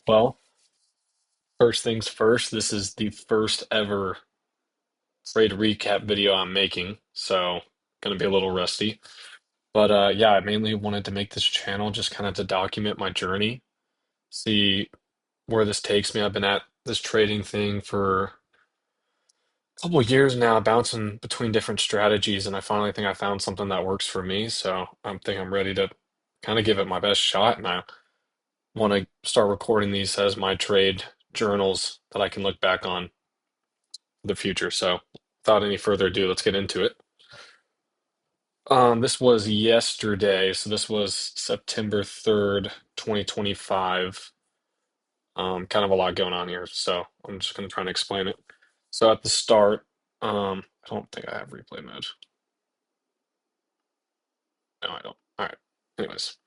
Well, first things first, this is the first ever trade recap video I'm making, so gonna be a little rusty. But yeah, I mainly wanted to make this channel just kind of to document my journey, see where this takes me. I've been at this trading thing for a couple of years now, bouncing between different strategies, and I finally think I found something that works for me. So I'm ready to kind of give it my best shot, and I want to start recording these as my trade journals that I can look back on the future. So, without any further ado, let's get into it. This was yesterday, so this was September 3rd, 2025. Kind of a lot going on here, so I'm just gonna try and explain it. So at the start, I don't think I have replay mode. No, I don't. All right. Anyways,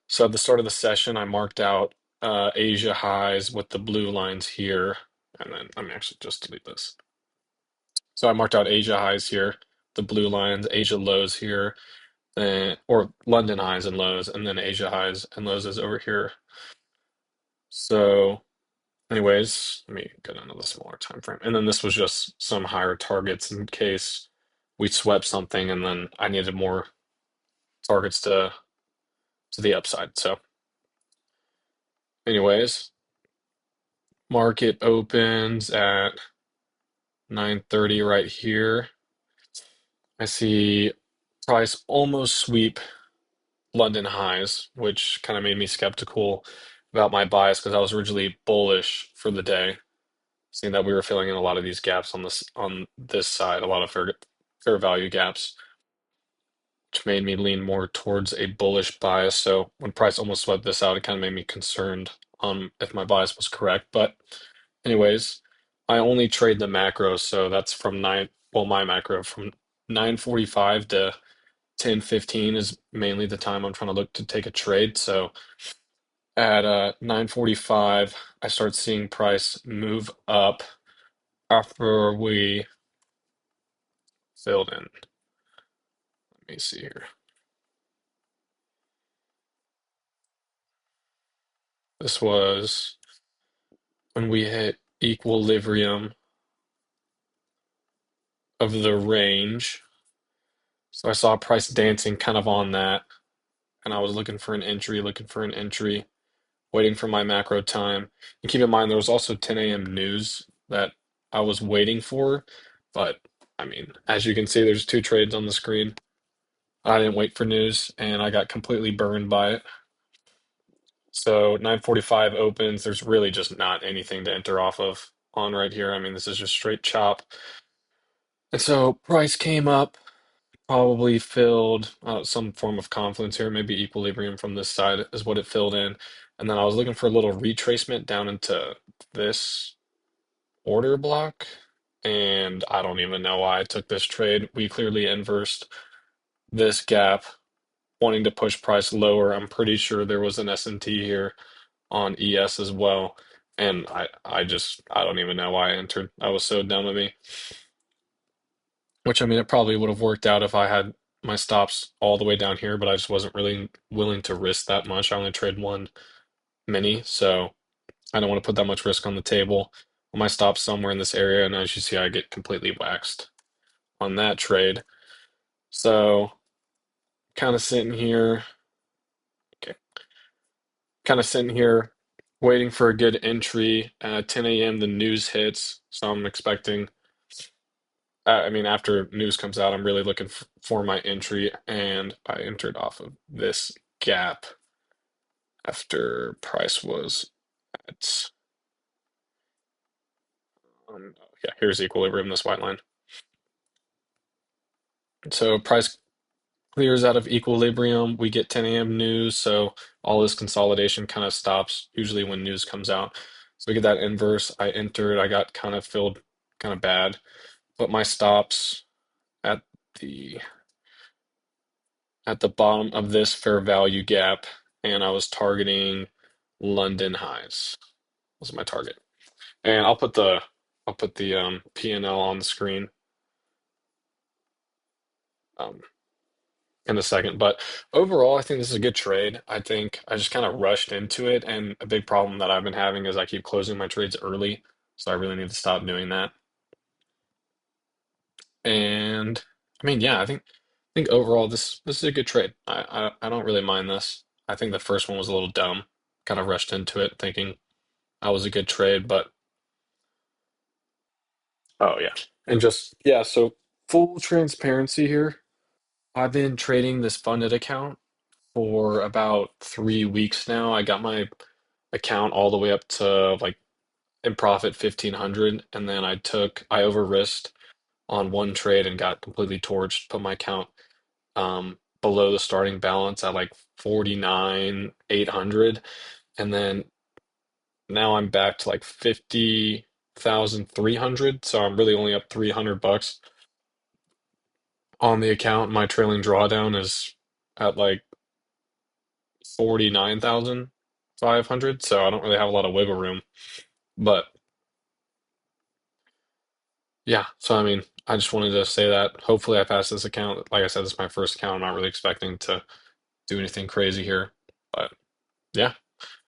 so at the start of the session, I marked out Asia highs with the blue lines here, and then let me actually just delete this. So I marked out Asia highs here, the blue lines, Asia lows here, or London highs and lows, and then Asia highs and lows is over here. So, anyways, let me get another smaller time frame. And then this was just some higher targets in case we swept something, and then I needed more targets to the upside. So, anyways, market opens at 9:30 right here. I see price almost sweep London highs, which kind of made me skeptical about my bias because I was originally bullish for the day, seeing that we were filling in a lot of these gaps on this side, a lot of fair value gaps, which made me lean more towards a bullish bias. So when price almost swept this out, it kind of made me concerned on if my bias was correct. But anyways, I only trade the macro, so that's from my macro from 9:45 to 10:15 is mainly the time I'm trying to look to take a trade. So at 9:45, I start seeing price move up after we filled in. Let me see here. This was when we hit equilibrium of the range. So I saw price dancing kind of on that, and I was looking for an entry, waiting for my macro time. And keep in mind, there was also 10 a.m. news that I was waiting for, but I mean, as you can see, there's two trades on the screen. I didn't wait for news, and I got completely burned by it. So 9:45 opens. There's really just not anything to enter off of on right here. I mean, this is just straight chop. And so price came up, probably filled some form of confluence here, maybe equilibrium from this side is what it filled in. And then I was looking for a little retracement down into this order block. And I don't even know why I took this trade. We clearly inversed this gap, wanting to push price lower. I'm pretty sure there was an S&T here on ES as well. And I don't even know why I entered. I was so dumb of me. Which I mean, it probably would have worked out if I had my stops all the way down here, but I just wasn't really willing to risk that much. I only trade one mini, so I don't want to put that much risk on the table. My stop's somewhere in this area, and as you see, I get completely waxed on that trade. So kind of sitting here, okay, kind of sitting here waiting for a good entry. At 10 a.m., the news hits, so I'm expecting. I mean, after news comes out, I'm really looking for my entry, and I entered off of this gap after price was at, yeah, here's equilibrium, this white line. So price clears out of equilibrium. We get 10 a.m. news, so all this consolidation kind of stops usually when news comes out. So we get that inverse. I entered, I got kind of filled kind of bad, but my stops at the bottom of this fair value gap, and I was targeting London highs was my target. And I'll put the P&L on the screen. Um, in a second. But overall, I think this is a good trade. I think I just kind of rushed into it, and a big problem that I've been having is I keep closing my trades early, so I really need to stop doing that. And I mean, yeah, I think overall this is a good trade. I don't really mind this. I think the first one was a little dumb. Kind of rushed into it thinking I was a good trade, but oh yeah. And just yeah, so full transparency here. I've been trading this funded account for about 3 weeks now. I got my account all the way up to like in profit 1500, and then I over risked on one trade and got completely torched, put my account below the starting balance at like 49,800, and then now I'm back to like 50,300, so I'm really only up 300 bucks on the account. My trailing drawdown is at like 49,500, so I don't really have a lot of wiggle room. But yeah, so I mean, I just wanted to say that hopefully I pass this account. Like I said, this is my first account. I'm not really expecting to do anything crazy here. But yeah.